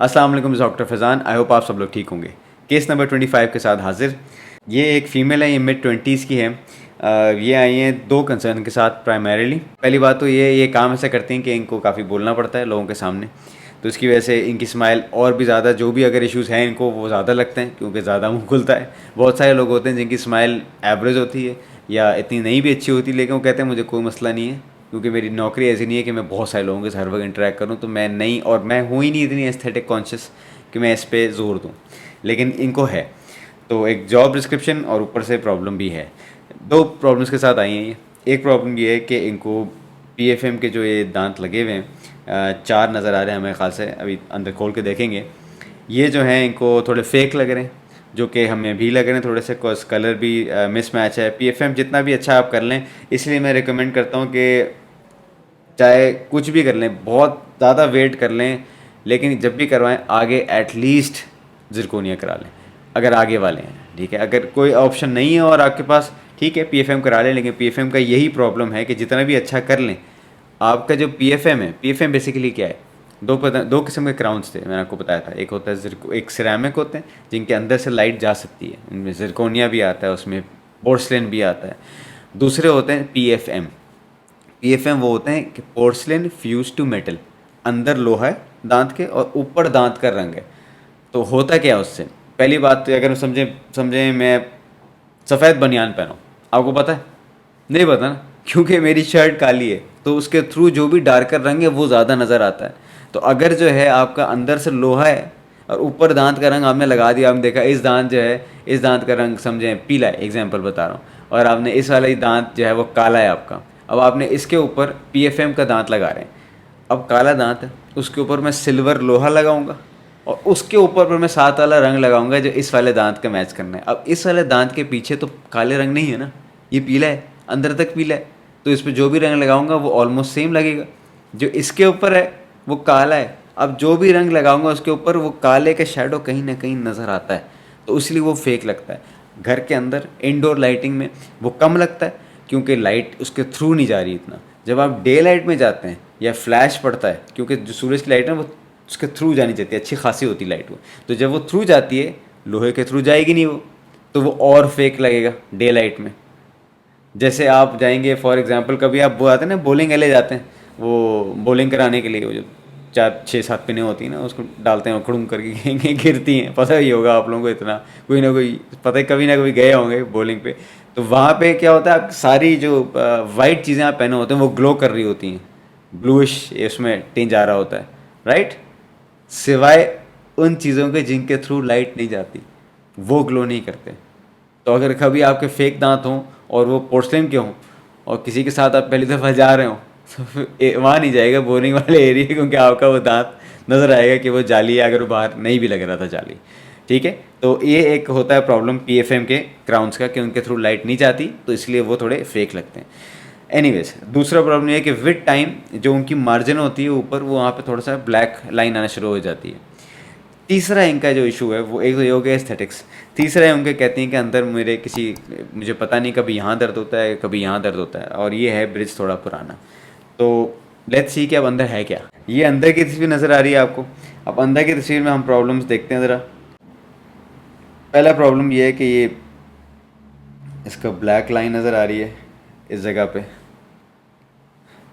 अस्सलाम वालेकुम, doctor Faizan. I hope आप सब लोग ठीक होंगे। केस नंबर 25 के साथ हाजिर। ये एक फ़ीमेल है, ये मिड 20s की है। ये आई हैं दो कंसर्न के साथ प्राइमरीली। पहली बात तो ये काम ऐसा करती हैं कि इनको काफ़ी बोलना पड़ता है लोगों के सामने, तो इसकी वजह से इनकी स्माइल और भी ज़्यादा, जो भी अगर इश्यूज़ हैं इनको वो ज़्यादा लगते हैं क्योंकि ज़्यादा मुँह खुलता है। बहुत सारे लोग होते हैं जिनकी स्माइल एवरेज होती है या इतनी नहीं भी अच्छी होती, लेकिन वो कहते हैं मुझे कोई मसला नहीं है क्योंकि मेरी नौकरी ऐसी नहीं है कि मैं बहुत सारे लोगों के साथ हर वक्त इंटरेक्ट करूँ, तो मैं नहीं, और मैं हूँ ही नहीं इतनी एस्थेटिक कॉन्शियस कि मैं इस पर ज़ोर दूँ, लेकिन इनको है। तो एक जॉब डिस्क्रिप्शन और ऊपर से प्रॉब्लम भी है। दो प्रॉब्लम्स के साथ आई हैं ये। एक प्रॉब्लम ये है कि इनको पीएफएम के जो ये दांत लगे हुए हैं, 4 नज़र आ रहे हैं हमें ख्याल से, अभी अंदर खोल के देखेंगे। ये जो हैं इनको थोड़े फेक लग रहे हैं, जो कि हमें भी लग रहे हैं थोड़े से, कॉज कलर भी मिसमैच है। पीएफएम जितना भी अच्छा आप कर लें, इसलिए मैं रिकमेंड करता हूँ कि चाहे कुछ भी कर लें, बहुत ज़्यादा वेट कर लें, लेकिन जब भी करवाएं आगे एटलीस्ट ज़िरकोनिया करा लें अगर आगे वाले हैं, ठीक है। अगर कोई ऑप्शन नहीं है और आपके पास, ठीक है पीएफएम करा लें, लेकिन पीएफएम का यही प्रॉब्लम है कि जितना भी अच्छा कर लें, आपका जो पीएफएम है, पीएफएम बेसिकली क्या है, दो किस्म के क्राउन्स थे, मैंने आपको बताया था। एक होता है एक सिरेमिक होते हैं जिनके अंदर से लाइट जा सकती है, उनमें ज़िरकोनिया भी आता है, उसमें पोर्सलिन भी आता है। दूसरे होते हैं पीएफएम। पीएफएम वो होते हैं कि पोर्सलिन फ्यूज टू मेटल, अंदर लोहा है दांत के और ऊपर दांत का रंग है। तो होता क्या है उससे, पहली बात तो अगर समझें मैं सफ़ेद बनियान पहना हूँ, आपको पता है? नहीं पता ना, क्योंकि मेरी शर्ट काली है, तो उसके थ्रू जो भी डार्कर रंग है वो ज़्यादा नज़र आता है। तो अगर जो है आपका अंदर से लोहा है और ऊपर दांत का रंग आपने लगा दिया, आपने देखा इस दांत जो है, इस दांत का रंग समझें पीला है, एग्जांपल बता रहा हूँ, और आपने इस वाला ही दांत जो है वो काला है आपका। अब आपने इसके ऊपर पीएफएम का दांत लगा रहे हैं। अब काला दांत है, उसके ऊपर मैं सिल्वर लोहा लगाऊंगा और उसके ऊपर पर मैं साथ वाला रंग लगाऊंगा जो इस वाले दांत का मैच करना है। अब इस वाले दांत के पीछे तो काले रंग नहीं है ना, ये पीला है, अंदर तक पीला है, तो इस पर जो भी रंग लगाऊंगा वो ऑलमोस्ट सेम लगेगा। जो इसके ऊपर है वो काला है, अब जो भी रंग लगाऊंगा उसके ऊपर वो काले का शेडो कहीं ना कहीं नज़र आता है, तो इसलिए वो फेक लगता है। घर के अंदर इंडोर लाइटिंग में वो कम लगता है क्योंकि लाइट उसके थ्रू नहीं जा रही इतना। जब आप डे लाइट में जाते हैं या फ्लैश पड़ता है, क्योंकि जो सूरज की लाइट है वो उसके थ्रू जानी चाहिए, अच्छी खासी होती लाइट वो, तो जब वो थ्रू जाती है, लोहे के थ्रू जाएगी नहीं वो, तो वो और फेक लगेगा डे लाइट में। जैसे आप जाएंगे फॉर एग्जांपल, कभी आप वो आते हैं ना बॉलिंग एले जाते हैं, वो बॉलिंग कराने के लिए, वो जो 4 6 7 पिनें होती हैं ना, उसको डालते हैं, खड़ूम करके गिरती हैं, पता ही होगा आप लोगों को, इतना कोई ना कोई पता है, कभी ना कभी गए होंगे बॉलिंग पे। तो वहाँ पे क्या होता है, आप सारी जो वाइट चीज़ें आप पहने होते हैं वो ग्लो कर रही होती हैं, ब्लूइश उसमें टिंज आ रहा होता है, राइट, सिवाय उन चीज़ों के जिनके थ्रू लाइट नहीं जाती, वो ग्लो नहीं करते। तो अगर कभी आपके फेक दांत हों और वो पोर्सलिन के हों और किसी के साथ आप पहली दफ़ा जा रहे हो, तो फिर वहाँ नहीं जाएगा बोरिंग वाले एरिया, क्योंकि आपका वो दांत नज़र आएगा कि वो जाली है, अगर वो बाहर नहीं भी लग रहा था जाली, ठीक है। तो ये एक होता है प्रॉब्लम पीएफएम के क्राउन्स का कि उनके थ्रू लाइट नहीं जाती, तो इसलिए वो थोड़े फेक लगते हैं। एनीवेज, दूसरा प्रॉब्लम ये है कि विद टाइम जो उनकी मार्जिन होती है ऊपर, वो वहाँ पे थोड़ा सा ब्लैक लाइन आना शुरू हो जाती है। तीसरा इनका जो इशू है वो, एक तो ये हो गया एस्थेटिक्स, तीसरा है उनके कहते हैं कि अंदर मुझे पता नहीं कभी यहाँ दर्द होता है कभी यहाँ दर्द होता है, और ये है ब्रिज थोड़ा पुराना। तो लेट्स सी कि अब अंदर है क्या। ये अंदर की तस्वीर नज़र आ रही है आपको। अब अंदर की तस्वीर में हम प्रॉब्लम्स देखते हैं ज़रा। पहला प्रॉब्लम ये है कि ये इसका ब्लैक लाइन नज़र आ रही है इस जगह पे।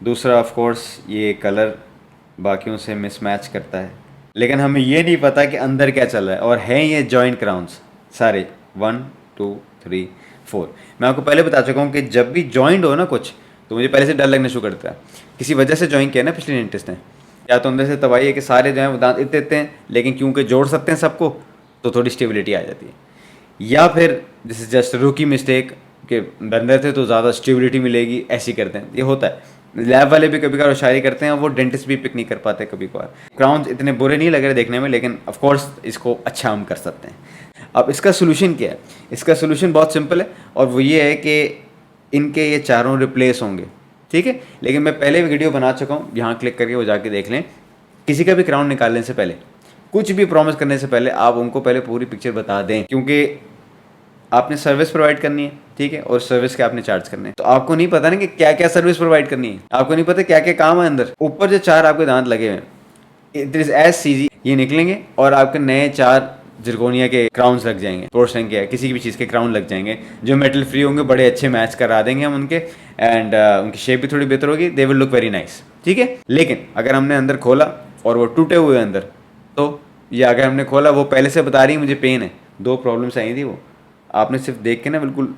दूसरा ऑफ कोर्स ये कलर बाकियों से मिसमैच करता है, लेकिन हमें ये नहीं पता कि अंदर क्या चल रहा है। और हैं ये जॉइंट क्राउन्स सारे 1 2 3 4। मैं आपको पहले बता चुका हूँ कि जब भी जॉइंट हो ना कुछ, तो मुझे पहले से डर लगना शुरू करता है। किसी वजह से जॉइन किया ना पिछले डेंटिस्ट ने, या तो अंदर से तबाही है कि सारे जो हैं वो दांत इतने इतने हैं, लेकिन क्योंकि जोड़ सकते हैं सबको, तो थोड़ी स्टेबिलिटी आ जाती है। या फिर दिस इज जस्ट रुकी मिस्टेक कि अंदर थे तो ज़्यादा स्टेबिलिटी मिलेगी, ऐसी करते हैं, ये होता है। लैब वाले भी कभी कभार शायरी करते हैं, वो डेंटिस्ट भी पिक नहीं कर पाते कभी कभार। क्राउन्स इतने बुरे नहीं लग रहे देखने में, लेकिन ऑफ कोर्स इसको अच्छा हम कर सकते हैं। अब इसका सोल्यूशन क्या है? इसका सोल्यूशन बहुत सिंपल है, और वो ये है कि इनके ये चारों रिप्लेस होंगे, ठीक है। लेकिन मैं पहले भी वीडियो बना चुका हूँ, यहाँ क्लिक करके वो जाके देख लें। किसी का भी क्राउन निकालने से पहले, कुछ भी प्रॉमिस करने से पहले, आप उनको पहले पूरी पिक्चर बता दें, क्योंकि आपने सर्विस प्रोवाइड करनी है, ठीक है, और सर्विस के आपने चार्ज करने हैं। तो आपको नहीं पता ना कि क्या क्या सर्विस प्रोवाइड करनी है, आपको नहीं पता क्या क्या काम है अंदर। ऊपर जो 4 आपके दांत लगे हुए हैं, इट इज एज सीजी, ये निकलेंगे और आपके नए 4 जिरकोनिया के क्राउन्स लग जाएंगे, पोर्शन के किसी भी चीज़ के क्राउन लग जाएंगे जो मेटल फ्री होंगे, बड़े अच्छे मैच करा देंगे हम उनके, एंड उनकी शेप भी थोड़ी बेहतर होगी, they will look very nice, ठीक है। लेकिन अगर हमने अंदर खोला और वो टूटे हुए अंदर, तो ये अगर हमने खोला, वो पहले से बता रही है मुझे पेन है, 2 प्रॉब्लम्स आई थी, वो आपने सिर्फ देख के ना बिल्कुल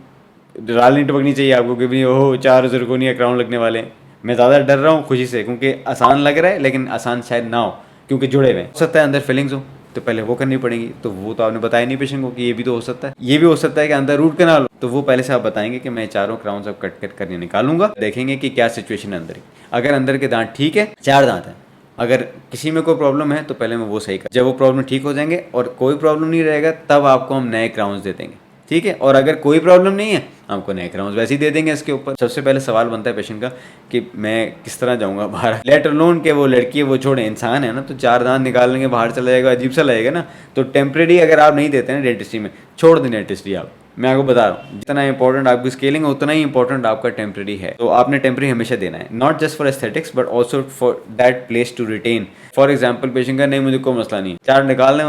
राल नहीं टपकनी चाहिए आपको कि भाई ओहो 4 जिरकोनिया क्राउन लगने वाले हैं। मैं ज़्यादा डर रहा हूँ खुशी से, क्योंकि आसान लग रहा है लेकिन आसान शायद ना हो, क्योंकि जुड़े हुए हैं। हो सकता है अंदर फीलिंग्स हो तो पहले वो करनी पड़ेगी, तो वो तो आपने बताया नहीं पेशेंट को कि ये भी तो हो सकता है। ये भी हो सकता है कि अंदर रूट कैनाल हो, तो वो पहले से आप बताएंगे कि मैं 4 क्राउन सब कट करके निकालूंगा, देखेंगे कि क्या सिचुएशन है अंदर की। अगर अंदर के दांत ठीक है, 4 दांत है, अगर किसी में कोई प्रॉब्लम है तो पहले मैं वो सही कर, जब वो प्रॉब्लम ठीक हो जाएंगे और कोई प्रॉब्लम नहीं रहेगा तब आपको हम नए क्राउन्स दे देंगे, ठीक है। और अगर कोई प्रॉब्लम नहीं है हमको नए क्राउन्स वैसे ही दे देंगे इसके ऊपर। सबसे पहले सवाल बनता है पेशेंट का कि मैं किस तरह जाऊंगा बाहर, लेट अलोन के वो लड़की है वो छोड़े, इंसान है ना, तो 4 दांत निकालने के बाहर चला जाएगा, अजीब सा लगेगा ना। तो टेम्प्रेरी अगर आप नहीं देते ना डेंटिस्ट्री में, छोड़ दें डेंटिस्ट्री आप, मैं आपको बता रहा हूँ जितना इंपॉर्टेंट आपकी स्केलिंग है उतना ही इंपॉर्टेंट आपका टेम्प्रेरी है। तो आपने टेम्प्रेरी हमेशा देना है, not just for aesthetics but also for that place to retain. For example patient का नहीं मुझे कोई मसला नहीं, 4 निकालने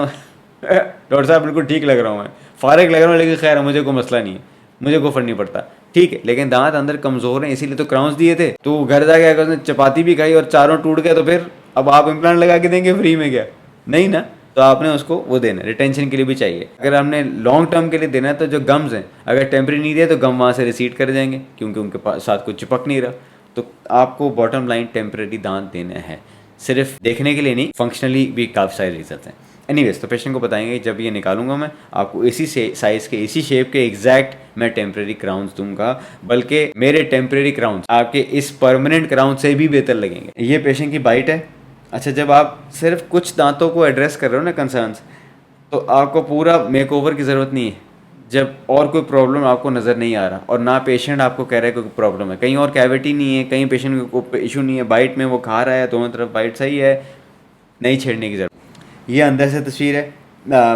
डॉक्टर साहब बिल्कुल ठीक लग रहा हूँ, मैं फारिग लग रहा हूँ, लेकिन खैर मुझे कोई मसला नहीं है, मुझे कोई फर्क नहीं पड़ता, ठीक है। लेकिन दांत अंदर कमज़ोर हैं इसीलिए तो क्राउन्स दिए थे। तो घर जाके अगर उसने चपाती भी खाई और चारों टूट गए तो फिर अब आप इम्प्लांट लगा के देंगे फ्री में क्या? नहीं ना। तो आपने उसको वो देना, रिटेंशन के लिए भी चाहिए। अगर हमने लॉन्ग टर्म के लिए देना है तो जो गम्स हैं, अगर टेम्परेरी नहीं दिया तो गम वहाँ से रिसीड कर जाएंगे क्योंकि उनके साथ कुछ चिपक नहीं रहा। तो आपको बॉटम लाइन टेम्परेरी दांत देना है, सिर्फ देखने के लिए नहीं, फंक्शनली भी काफ़ी सारे रिजल्ट हैं। एनीवेज, तो पेशेंट को बताएंगे जब ये निकालूंगा मैं आपको इसी साइज़ के इसी शेप के एग्जैक्ट मैं टेम्परेरी क्राउन्स दूंगा, बल्कि मेरे टेम्परेरी क्राउन्स आपके इस परमानेंट क्राउन से भी बेहतर लगेंगे। ये पेशेंट की बाइट है। अच्छा, जब आप सिर्फ कुछ दांतों को एड्रेस कर रहे हो ना कंसर्न्स, तो आपको पूरा मेकओवर की ज़रूरत नहीं है। जब और कोई प्रॉब्लम आपको नज़र नहीं आ रहा और ना पेशेंट आपको कह रहा है कोई प्रॉब्लम है, कहीं और कैविटी नहीं है, कहीं पेशेंट को इशू नहीं है, बाइट में वो खा रहा है, दोनों तरफ बाइट सही है, नहीं छेड़ने की ज़रूरत। ये अंदर से तस्वीर है।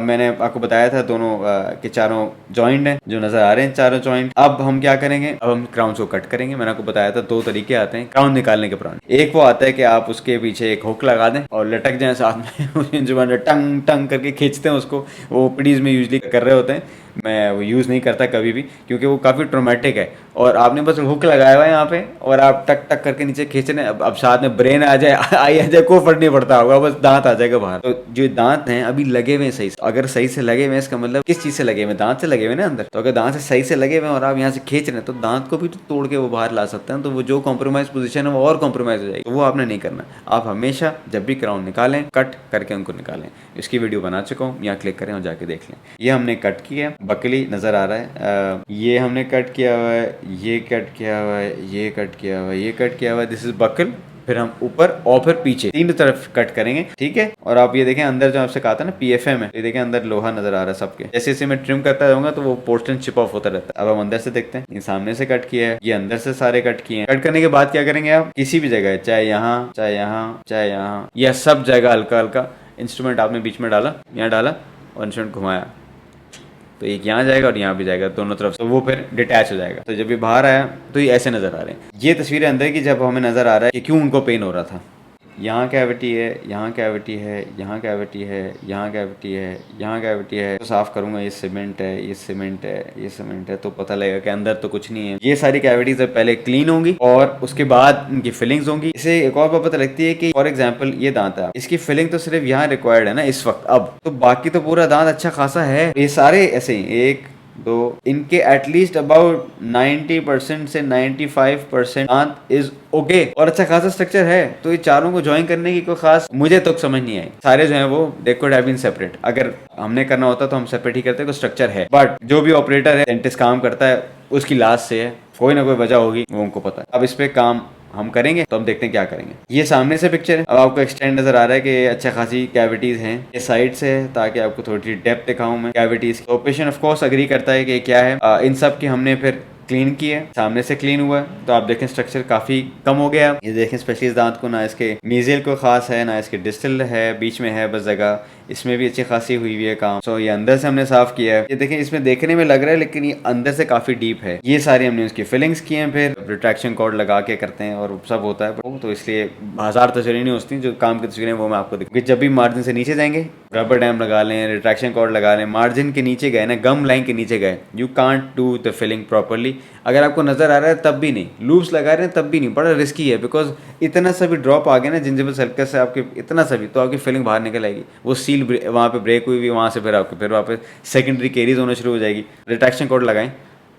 मैंने आपको बताया था दोनों के चारों जॉइंट हैं जो नज़र आ रहे हैं, चारों जॉइंट। अब हम क्या करेंगे, अब हम क्राउन्स को कट करेंगे। मैंने आपको बताया था 2 तरीके आते हैं क्राउन निकालने के पुराने। एक वो आता है कि आप उसके पीछे एक हुक लगा दें और लटक जाएं साथ में जो टंग टंग करके खींचते हैं उसको, वो ओपीडीज में यूजली कर रहे होते हैं। मैं वो यूज़ नहीं करता कभी भी क्योंकि वो काफ़ी ट्रोमेटिक है, और आपने बस हुक लगाया हुआ है यहाँ पे और आप टक टक करके नीचे खींच रहे हैं। अब साथ में ब्रेन आ जाए आई आ जाए कोई फर्क नहीं पड़ता होगा, बस दांत आ जाएगा बाहर। तो जो दांत हैं अभी लगे हुए हैं सही से, अगर सही से लगे हुए हैं इसका मतलब किस चीज़ से लगे हुए हैं, दांत से लगे हुए ना अंदर। तो अगर दांत से सही से लगे हुए हैं और आप यहाँ से खींच रहे हैं तो दांत को भी तो तोड़ के वो बाहर ला सकते हैं। तो वो जो कॉम्प्रोमाइज पोजीशन है वो और कॉम्प्रोमाइज हो जाएगी, तो वो आपने नहीं करना। आप हमेशा जब भी क्राउन निकालें कट करके उनको निकालें। इसकी वीडियो बना चुका हूँ, यहाँ क्लिक करें और जाके देख लें। ये हमने कट किया, बकली नज़र आ रहा है, ये हमने कट किया हुआ है, ये कट किया हुआ है, ये कट किया हुआ है, ये कट किया हुआ है, दिस इज बकल। फिर हम ऊपर और फिर पीछे तीनों तरफ कट करेंगे, ठीक है। और आप ये देखें अंदर जो आपसे कहा था ना पीएफएम है, ये देखें अंदर लोहा नजर आ रहा है सबके। जैसे जैसे मैं ट्रिम करता जाऊंगा तो वो पोर्शन चिप ऑफ होता रहता है। अब हम अंदर से देखते हैं, ये सामने से कट किया है, ये अंदर से सारे कट किए हैं। कट करने के बाद क्या करेंगे, आप किसी भी जगह, चाहे यहाँ चाहे यहाँ चाहे यहाँ, यह सब जगह हल्का हल्का इंस्ट्रूमेंट आपने बीच में डाला, यहाँ डाला और इंस्ट्रूमेंट घुमाया, तो एक यहाँ जाएगा और यहाँ भी जाएगा दोनों तरफ से, तो वो फिर डिटैच हो जाएगा। तो जब ये बाहर आया तो ये ऐसे नज़र आ रहे हैं। ये तस्वीरें अंदर की जब हमें नज़र आ रहा है कि क्यों उनको पेन हो रहा था। यहाँ कैविटी है, यहाँ कैविटी है, यहाँ कैविटी है, यहाँ कैविटी है, यहाँ कैविटी है। तो साफ़ करूँगा, ये सीमेंट है, ये सीमेंट है, ये सीमेंट है, तो पता लगेगा कि अंदर तो कुछ नहीं है। ये सारी कैविटीज पहले क्लीन होंगी और उसके बाद इनकी फिलिंग्स होंगी। इसे एक और बात पता लगती है कि फॉर एग्जाम्पल ये दांत है, इसकी फिलिंग तो सिर्फ यहाँ रिक्वायर्ड है ना इस वक्त, अब तो बाकी तो पूरा दांत अच्छा खासा है। ये सारे ऐसे ही 1 2 इनके एटलीस्ट अबाउट 90% से 95% दांत इज ओके और अच्छा खासा स्ट्रक्चर है। तो ये चारों को ज्वाइन करने की कोई खास मुझे तो समझ नहीं आई। सारे जो हैं वो they could have been separate. अगर हमने करना होता तो हम सेपरेट ही करते, कोई स्ट्रक्चर है। बट जो भी ऑपरेटर है, डेंटिस्ट काम करता है, उसकी लास्ट से है, कोई ना कोई वजह होगी, वो उनको पता है। अब इस पे काम हम करेंगे, तो हम देखते हैं क्या करेंगे। ये सामने से पिक्चर है, अब आपको एक्सटेंड नजर आ रहा है कि अच्छा खासी कैविटीज हैं। ये साइड से है ताकि आपको थोड़ी डेप्थ दिखाऊं मैं कैविटीज। तो पेशेंट ऑफ कोर्स अग्री करता है कि क्या है। इन सब की हमने फिर क्लीन की है, सामने से क्लीन हुआ है, तो आप देखें स्ट्रक्चर काफ़ी कम हो गया। ये देखें स्पेशली इस दांत को ना इसके मीजेल को खास है ना इसके डिस्टल है, बीच में है बस जगह, इसमें भी अच्छी खासी हुई हुई है काम। सो ये अंदर से हमने साफ किया है। ये देखें इसमें देखने में लग रहा है लेकिन ये अंदर से काफ़ी डीप है। ये सारी हमने उसकी फिलिंग्स की हैं, फिर रिट्रैक्शन कॉर्ड लगा के करते हैं और सब होता है, तो इसलिए 1000 तस्वीरें नहीं होती जो काम की तस्वीरें वो मैं आपको दिखाऊंगी। जब भी मार्जिन से नीचे जाएंगे रबर डैम लगा लें, रिट्रैक्शन कॉर्ड लगा लें, मार्जिन के नीचे गए ना, गम लाइन के नीचे गए, you can't do the filling properly. अगर आपको नजर आ रहा है तब भी नहीं, लूप्स लगा रहे हैं तब भी नहीं, बड़ा रिस्की है, बिकॉज इतना सा भी ड्रॉप आ गया ना जिंजिबल सर्कस से आपके, इतना सा भी, तो आपकी फिलिंग बाहर निकल आएगी। वो सील वहाँ पे ब्रेक हुई हुई, वहाँ से फिर वापस सेकेंडरी केरीज होना शुरू हो जाएगी। रिट्रैक्शन कॉर्ड लगाएं,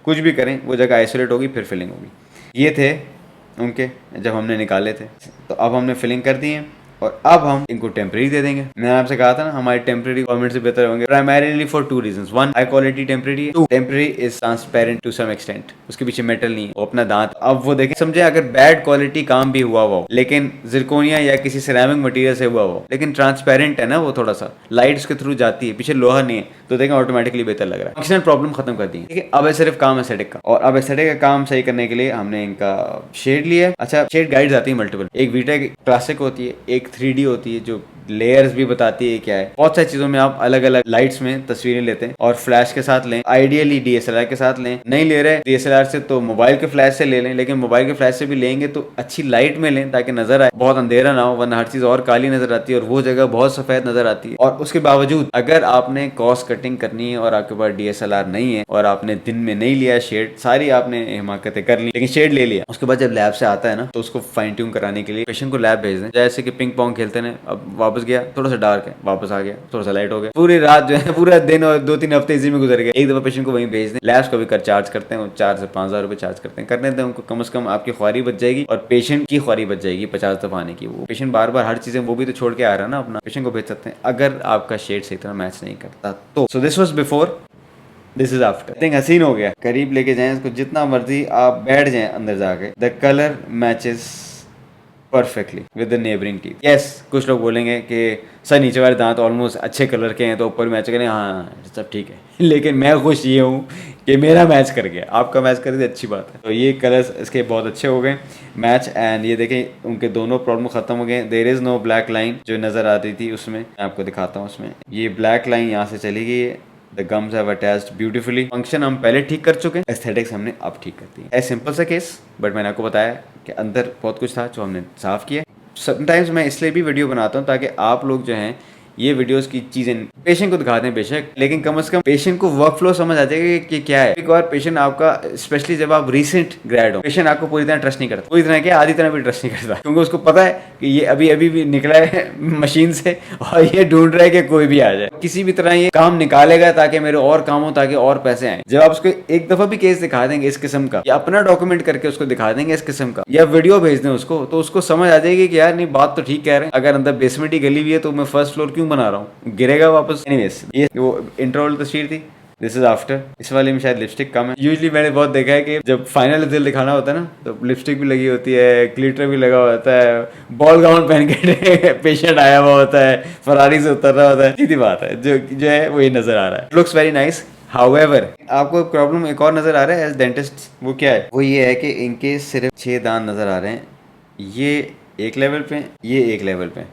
कुछ भी करें, वो जगह आइसोलेट होगी, फिर फिलिंग होगी। ये थे उनके जब हमने निकाले थे, तो अब हमने फिलिंग कर दी है और अब हम इनको टेम्परेरी दे देंगे। मैंने आपसे कहा था ना हमारी टेम्परेरी गवर्नमेंट से बेहतर होंगे, primarily for 2 reasons. 1, high quality temporary, 2, temporary is transparent to some extent, उसके पीछे मेटल नहीं है, वो अपना दांत। अब वो देखें, समझे अगर बैड क्वालिटी काम भी हुआ हो लेकिन जिरकोनिया या किसी सिरेमिक मटेरियल से हुआ हो, लेकिन ट्रांसपेरेंट है ना, वो थोड़ा सा लाइट उसके थ्रू जाती है, पीछे लोहा नहीं है, तो देखें ऑटोमेटिकली बेहतर लग रहा है। फंक्शनल प्रॉब्लम खत्म कर दी है। अब सिर्फ काम एस्थेटिक का, और अब एस्थेटिक का काम सही करने के लिए हमने इनका शेड लिया। अच्छा, शेड गाइड्स आती है मल्टीपल, एक वीटेक क्लासिक होती है, एक 3D होती है जो लेयर्स भी बताती है क्या है। बहुत सारी चीजों में आप अलग अलग लाइट्स में तस्वीरें लेते हैं और फ्लैश के साथ लें, आइडियली DSLR के साथ लें। नहीं ले रहे DSLR से तो मोबाइल के फ्लैश से ले लें, लेकिन मोबाइल के फ्लैश से भी लेंगे तो अच्छी लाइट में लें ताकि नजर आए, बहुत अंधेरा ना हो, वरना हर चीज और काली नजर आती है और वो जगह बहुत सफेद नजर आती है। और उसके बावजूद अगर आपने कॉस्ट कटिंग करनी है और आपके पास DSLR नहीं है और आपने दिन में नहीं लिया शेड, सारी आपने हिमाकतें कर ली लेकिन शेड ले लिया, उसके बाद जब लैब से आता है ना तो उसको फाइन ट्यून कराने के लिए पेशेंट को लैब भेज दें। जैसे कि पिंग पोंग खेलते हैं, अब वापस गया थोड़ा सा डार्क है, वापस आ गया थोड़ा सा लाइट हो गया, पूरी रात जो है, पूरा दिन और 2-3 हफ्ते इसी में गुजर गए। एक दफा पेशेंट को वहीं भेज दें। लैब्स को भी कर चार्ज करते हैं, 4 से 5 हज़ार रुपए चार्ज करते हैं, करने दें उनको, कम से कम आपकी ख्वारी बच जाएगी और पेशेंट की ख्वारी बच जाएगी 50 दफा आने की। वो पेशेंट बार बार हर चीजें वो भी तो छोड़ के आ रहा है ना अपना, पेशेंट को भेज सकते हैं अगर आपका शेड सही तरह मैच नहीं करता तो। So this was before, this is after. I think हसीन हो गया। करीब लेके जाएं इसको जितना मर्जी, आप बैठ जाएं अंदर जाके, the colour matches perfectly with the neighbouring teeth. Yes, कुछ लोग बोलेंगे कि सर नीचे वाले दांत ऑलमोस्ट अच्छे कलर के हैं तो ऊपर मैच करें, हाँ सब ठीक है, लेकिन मैं खुश ये हूँ कि मेरा मैच कर गया, आपका मैच कर दिया, अच्छी बात है। तो ये कलर्स इसके बहुत अच्छे हो गए मैच, एंड ये देखें उनके दोनों प्रॉब्लम खत्म हो गए। There is no black line जो नजर आती थी उसमें, मैं आपको दिखाता हूँ उसमें ये ब्लैक लाइन यहाँ से चली गई है। The gums have attached beautifully। Function हम पहले ठीक कर चुके हैं, एस्थेटिक्स हमने अब ठीक कर दी है। सिंपल सा केस, बट मैंने आपको बताया कि अंदर बहुत कुछ था जो हमने साफ किया। समटाइम्स मैं इसलिए भी वीडियो बनाता हूँ ताकि आप लोग जो हैं ये वीडियोस की चीजें पेशेंट को दिखाते हैं बेशक, लेकिन कम से कम पेशेंट को वर्क फ्लो समझ आ जाएगा कि क्या है। एक बार पेशेंट आपका, स्पेशली जब आप रीसेंट ग्रेड हो, पेशेंट आपको पूरी तरह ट्रस्ट नहीं करता, पूरी तरह क्या आधी तरह भी ट्रस्ट नहीं करता, क्योंकि उसको पता है कि ये अभी अभी भी निकला है मशीन से और ये ढूंढ रहा है कि कोई भी आ जाए, किसी भी तरह ये काम निकालेगा ताकि मेरे और काम हो, ताकि और पैसे आए। जब आप उसको एक दफा भी केस दिखा देंगे इस किस्म का, या अपना डॉक्यूमेंट करके उसको दिखा देंगे इस किस्म का, या वीडियो भेज दें उसको, तो उसको समझ आ जाएगी कि यार नहीं बात तो ठीक कह रहे हैं, अगर अंदर बेसमेंट ही गली हुई है तो मैं फर्स्ट फ्लोर क्यों बना रहा हूँ, गिरेगा वापस। एनीवेज, ये वो इंट्रो तस्वीर थी, दिस इज आफ्टर। इस वाले में शायद लिपस्टिक कम है। यूजुअली मैंने बहुत देखा है कि जब फाइनल रिजल्ट दिखाना होता है ना तो लिपस्टिक भी लगी होती है, ग्लिटर भी लगा होता है, बॉल गाउन पहन के पेशेंट आया हुआ होता है, फरारी से उतर रहा होता है, सीधी बात है, जो है वही नजर आ रहा है। Looks very nice. हाउएवर आपको प्रॉब्लम एक और नजर आ रहा है एज डेंटिस्ट, वो क्या है? वो ये है कि इनके सिर्फ 6 दांत नजर आ रहे हैं, ये एक लेवल पे, ये एक लेवल पे,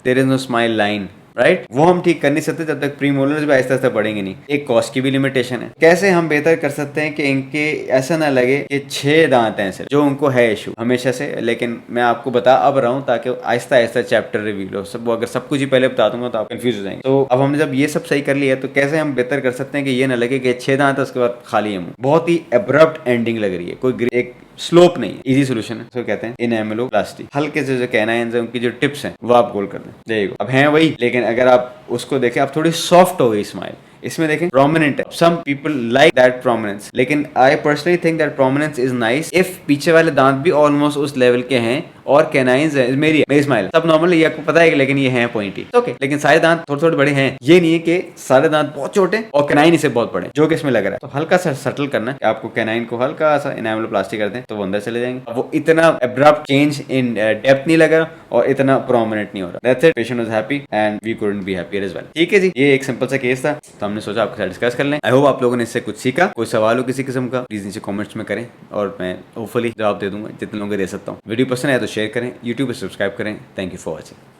there is no smile line, right? वो हम ठीक कर नहीं सकते जब तक प्री मोलर्स भी आहिस्ता आहिस्ता बढ़ेंगे नहीं। एक कॉस्ट की भी लिमिटेशन है। कैसे हम बेहतर कर सकते हैं कि इनके ऐसा ना लगे कि 6 दांत हैं सिर्फ, जो उनको है इशू हमेशा से, लेकिन मैं आपको बता अब रहा हूँ ताकि आहिस्ता आहिस्ता चैप्टर रिवील हो। सब अगर सब कुछ ही पहले बता दूंगा तो आप कंफ्यूज हो जाएंगे। तो अब हमने जब ये सब सही कर लिया तो कैसे हम बेहतर कर सकते हैं कि ये ना लगे कि 6 दांत है उसके बाद खाली है मुंह। बहुत ही एब्रप्ट एंडिंग लग रही है, कोई एक स्लोप नहीं है। इजी सोल्यूशन है, इसको कहते हैं इनेमेलोप्लास्टी। हल्के से जो कैनाइंस हैं उनकी जो टिप्स हैं वो आप गोल कर दें, देखो अब हैं वही, लेकिन अगर आप उसको देखें आप थोड़ी सॉफ्ट हो गई स्माइल। इसमें देखें प्रोमिनेंट है, some people like that prominence, लेकिन I personally think that prominence is nice if पीछे वाले दांत भी ऑलमोस्ट उस लेवल के हैं और कैनाइंस मेरी स्माइल सब नॉर्मल, ये आपको पता है, लेकिन ये है पॉइंटी, ओके। लेकिन सारे दांत थोड़े थोड़े बड़े हैं, ये नहीं है कि सारे दांत बहुत छोटे और कैनाइन इसे बहुत बड़े, जो कि इसमें लग रहा है। तो हल्का सा सटल करना है आपको, कैनाइन को हल्का सा इनामोप्लास्टी कर दें तो वो अंदर चले जाएंगे। वो इतना अब्रप्ट चेंज इन डेप्थ नहीं लग रहा और इतना प्रोमिनेंट नहीं हो रहा। That's it, patient was happy and we couldn't be happier as well. ठीक है जी, ये एक सिंपल सा केस था, तो हमने सोचा आपके साथ डिस्कस कर लें। आई होप आप लोगों ने इससे कुछ सीखा। कोई सवाल हो किसी किस्म का, प्लीज नीचे कमेंट्स में करें और मैं होपफुली जवाब दे दूंगा जितने लोगों को दे सकता हूँ। वीडियो पसंद आए तो शेयर करें, यूट्यूब पर सब्सक्राइब करें। Thank you for watching.